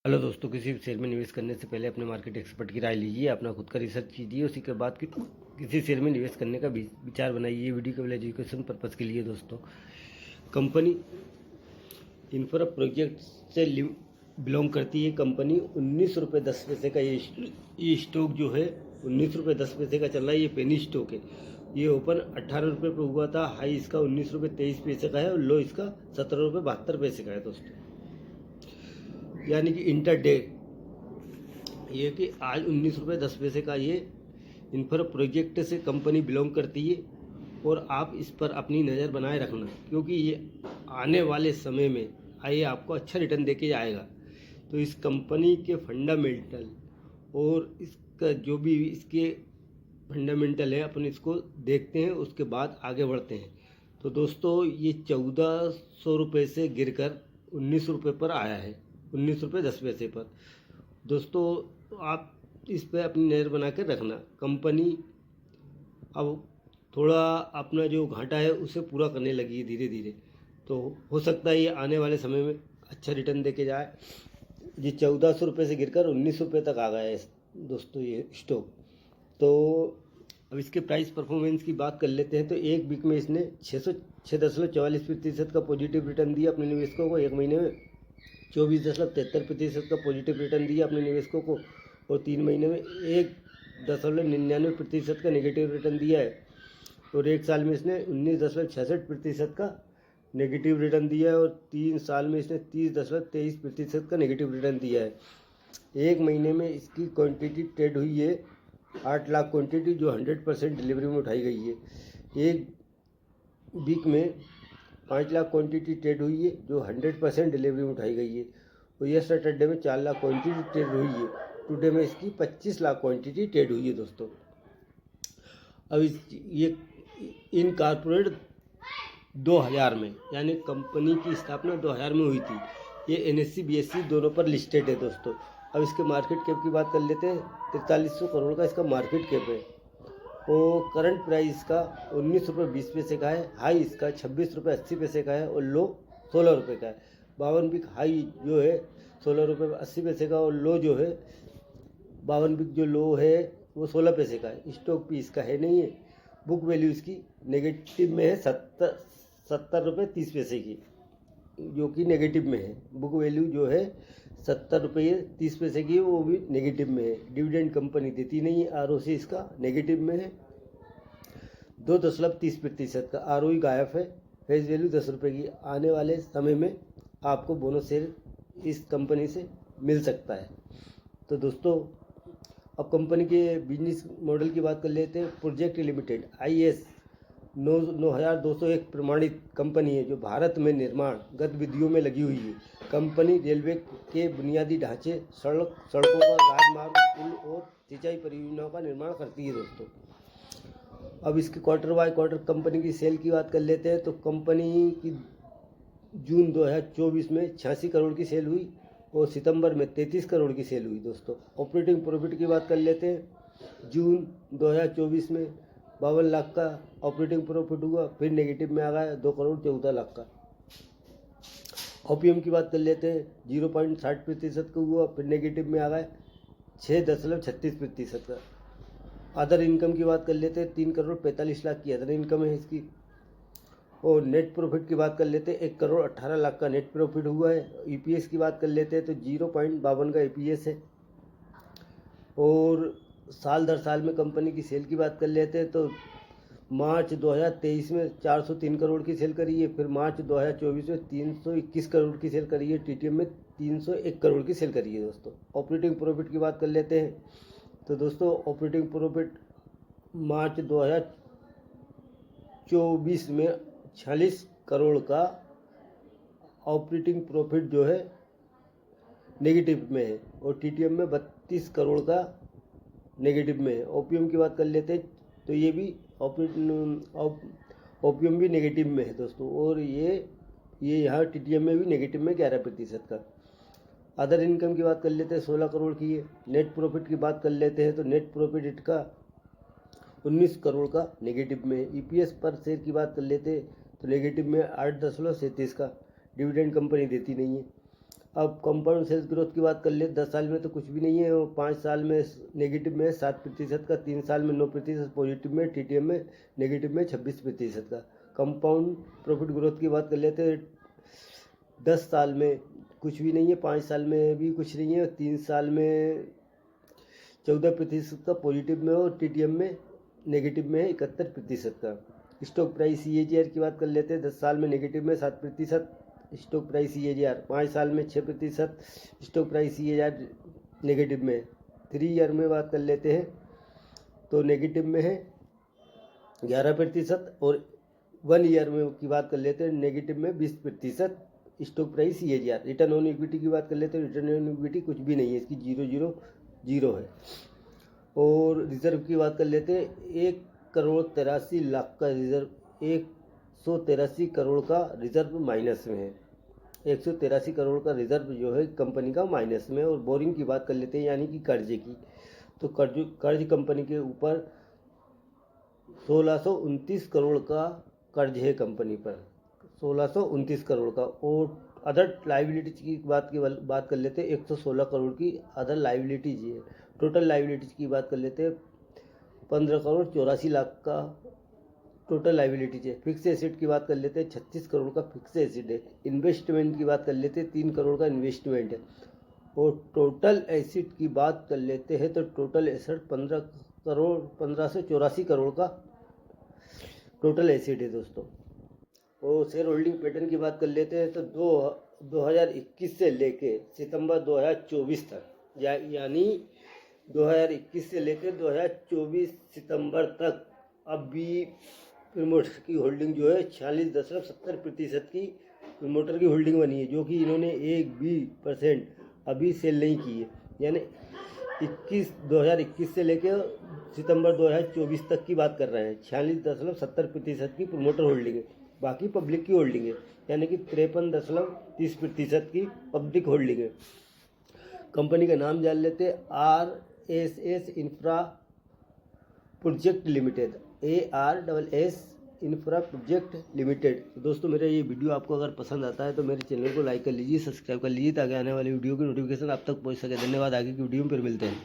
Hello दोस्तों, किसी भी शेयर में निवेश करने से पहले अपने मार्केट एक्सपर्ट की राय लीजिए, अपना खुद का रिसर्च कीजिए, उसी के बाद किसी शेयर में निवेश करने का विचार बनाइए। वीडियो केवल एजुकेशन पर्पज़ के लिए दोस्तों। कंपनी इंफ्रा प्रोजेक्ट से बिलोंग करती है। कंपनी 19 रुपये 10 पैसे का ये स्टॉक जो है 19 रुपये 10 पैसे का चल रहा है। ये पेनी स्टॉक है। ये ओपन 18 रुपये पर हुआ था। हाई इसका 19 रुपये 23 पैसे का है और लो इसका 17 रुपये 72 पैसे का है दोस्तों। यानी कि इंटर डे ये कि आज 19 रुपये 10 पैसे का ये इंफ्रा प्रोजेक्ट से कंपनी बिलोंग करती है। और आप इस पर अपनी नज़र बनाए रखना, क्योंकि ये आने वाले समय में ये आपको अच्छा रिटर्न देके जाएगा। तो इस कंपनी के फंडामेंटल और इसका जो भी इसके फंडामेंटल है अपन इसको देखते हैं, उसके बाद आगे बढ़ते हैं। तो दोस्तों, ये 1400 रुपये से गिरकर 19 रुपये पर आया है, 19 रुपये 10 पैसे पर। दोस्तों, आप इस पर अपनी नज़र बना कर रखना। कंपनी अब थोड़ा अपना जो घाटा है उसे पूरा करने लगी है धीरे धीरे। तो हो सकता है ये आने वाले समय में अच्छा रिटर्न देके जाए। ये 1400 रुपये से गिरकर 19 रुपये तक आ गया है दोस्तों ये स्टॉक। तो अब इसके प्राइस परफॉर्मेंस की बात कर लेते हैं। तो एक वीक में इसने 6.44% का पॉजिटिव रिटर्न दिया अपने निवेशकों को। एक महीने में 24.73% का पॉजिटिव रिटर्न दिया अपने निवेशकों को। और 3 महीने में 1.99% का नेगेटिव रिटर्न दिया है। और एक साल में इसने 19.66% का नेगेटिव रिटर्न दिया है। और 3 साल में इसने 30.23% का नेगेटिव रिटर्न दिया है। एक महीने में इसकी क्वांटिटी ट्रेड हुई है 8 लाख क्वांटिटी, जो 100% डिलीवरी में उठाई गई है। एक वीक में 5 लाख क्वांटिटी ट्रेड हुई है, जो 100% डिलीवरी में उठाई गई है। और यह सैटरडे में 4 लाख क्वांटिटी ट्रेड हुई है। टुडे में इसकी 25 लाख क्वांटिटी ट्रेड हुई है दोस्तों। अब ये इन कॉर्पोरेट 2000 में, यानी कंपनी की स्थापना 2000 में हुई थी। ये NSE BSE दोनों पर लिस्टेड है दोस्तों। अब इसके मार्केट कैप की बात कर लेते हैं। 4300 करोड़ का इसका मार्केट कैप है। और करंट प्राइस का 19 रुपये 20 पैसे का है। हाई इसका 26 रुपये 80 पैसे का है और लो 16 रुपये का है। 52 वीक हाई जो है 16 रुपये 80 पैसे का, और लो जो है 52 वीक जो लो है वो 16 पैसे का है। स्टॉक भी इसका है नहीं है। बुक वैल्यू इसकी नेगेटिव में है 70 रुपये 30 पैसे की, जो कि नेगेटिव में है। बुक वैल्यू जो है 70 रुपये 30 पैसे की, वो भी नेगेटिव में है। डिविडेंड कंपनी देती नहीं है। ROC इसका नेगेटिव में है 2.30% का। ROE गायब है। फेस वैल्यू 10 रुपये की। आने वाले समय में आपको बोनस शेयर इस कंपनी से मिल सकता है। तो दोस्तों, अब कंपनी के बिजनेस मॉडल की बात कर लेते हैं। प्रोजेक्ट लिमिटेड IS 9201 प्रमाणित कंपनी है, जो भारत में निर्माण गतिविधियों में लगी हुई है। कंपनी रेलवे के बुनियादी ढांचे, सड़कों का, राजमार्ग, पुल और सिंचाई परियोजनाओं का निर्माण करती है दोस्तों। अब इसके क्वार्टर बाय क्वार्टर कंपनी की सेल की बात कर लेते हैं। तो कंपनी की जून 2024 में 86 करोड़ की सेल हुई और सितंबर में 33 करोड़ की सेल हुई दोस्तों। ऑपरेटिंग प्रॉफिट की बात कर लेते हैं। जून 2024 में 52 लाख का ऑपरेटिंग प्रॉफिट हुआ, फिर नेगेटिव में आ गया 2 करोड़ 14 लाख का। OPM की बात कर लेते हैं। 0.60% का हुआ, फिर नेगेटिव में आ गया 6.36% का। अदर इनकम की बात कर लेते हैं। 3 करोड़ 45 लाख की अदर इनकम है इसकी। और नेट प्रॉफिट की बात कर लेते हैं। 1 करोड़ 18 लाख का नेट प्रॉफिट हुआ है। EPS की बात कर लेते हैं तो 0.52 का EPS है। और साल दर साल में कंपनी की सेल की बात कर लेते हैं तो मार्च 2023 में 403 करोड़ की सेल करी है। फिर मार्च 2024 में 321 करोड़ की सेल करी है। TTM में 301 करोड़ की सेल करी है दोस्तों। ऑपरेटिंग प्रॉफिट की बात कर लेते हैं। तो दोस्तों, ऑपरेटिंग प्रॉफिट मार्च 2024 में 46 करोड़ का ऑपरेटिंग प्रॉफिट जो है नेगेटिव में है। और TTM में 32 करोड़ का नेगेटिव में है। OPM की बात कर लेते हैं तो ये भी OPM भी नेगेटिव में है दोस्तों। और ये यहाँ TTM में भी नेगेटिव में 11% का। अदर इनकम की बात कर लेते हैं 16 करोड़ की है। नेट प्रॉफिट की बात कर लेते हैं तो नेट प्रॉफिट इसका 19 करोड़ का नेगेटिव में है। EPS पर शेयर की बात कर लेते हैं तो नेगेटिव में 8.37 का। डिविडेंड कंपनी देती नहीं है। अब कंपाउंड सेल्स ग्रोथ की बात कर ले, 10 साल में तो कुछ भी नहीं है, और 5 साल में नेगेटिव में 7% का, 3 साल में 9% पॉजिटिव में, TTM में नेगेटिव में 26% का। कंपाउंड प्रॉफिट ग्रोथ की बात कर लेते हैं, 10 साल में कुछ भी नहीं है, 5 साल में भी कुछ नहीं है, 3 साल में 14% का पॉजिटिव में, और TTM में नेगेटिव में है 71% का। स्टॉक प्राइस CAGR की बात कर लेते हैं, 10 साल में नेगेटिव में 7% स्टॉक प्राइस CAGR, 5 साल में 6% स्टॉक प्राइस CAGR नेगेटिव में। 3 ईयर में बात कर लेते हैं तो नेगेटिव में है 11%, और 1 ईयर में की बात कर लेते हैं नेगेटिव में 20% stock price CAGR। Return on equity की बात कर लेते हैं, रिटर्न ऑन इक्विटी कुछ भी नहीं है, इसकी 0.0 है। और रिजर्व की बात कर लेते हैं, 1,83,00,000 का रिजर्व, 183 करोड़ का रिजर्व माइनस में है, 183 करोड़ का रिजर्व जो है कंपनी का माइनस में। और बोरिंग की बात कर लेते हैं, यानी कि कर्जे की, तो कर्ज कंपनी के ऊपर 1629 करोड़ का कर्ज है कंपनी पर, 1629 करोड़ का। और अदर लाइबिलिटीज की बात कर लेते हैं, 116 करोड़ की अदर लाइबिलिटीज है। टोटल लाइबिलिटीज की बात कर लेते हैं, 15,84,00,000 का टोटल लाइबिलिटीज है। फिक्स एसेट की बात कर लेते हैं, 36 करोड़ का फिक्स एसेट है। इन्वेस्टमेंट की बात कर लेते हैं, 3 करोड़ का इन्वेस्टमेंट है। और टोटल एसेट की बात कर लेते हैं तो टोटल एसेट 15 से 84 करोड़ का टोटल एसेट है दोस्तों। और शेयर होल्डिंग पैटर्न की बात कर लेते हैं तो 2021 से लेके सितंबर 2024 तक, यानी 2021 से लेकर 2024 सितंबर तक अभी प्रमोटर की होल्डिंग जो है 46.70% की प्रमोटर की होल्डिंग बनी है, जो कि इन्होंने 1% अभी सेल नहीं की है। यानी 2021 से लेकर सितंबर 2024 तक की बात कर रहे हैं, 46.70% की प्रमोटर होल्डिंग है, बाकी पब्लिक की होल्डिंग है, यानी कि 53.30% की पब्लिक होल्डिंग है। कंपनी का नाम जान लेते हैं, RSS infra project limited, ARSS infra project limited. दोस्तों मेरा ये वीडियो आपको अगर पसंद आता है तो मेरे चैनल को लाइक कर लीजिए, सब्सक्राइब कर लीजिए, ताकि आने वाली वीडियो की नोटिफिकेशन आप तक पहुंच सके। धन्यवाद, आगे की वीडियो में फिर मिलते हैं।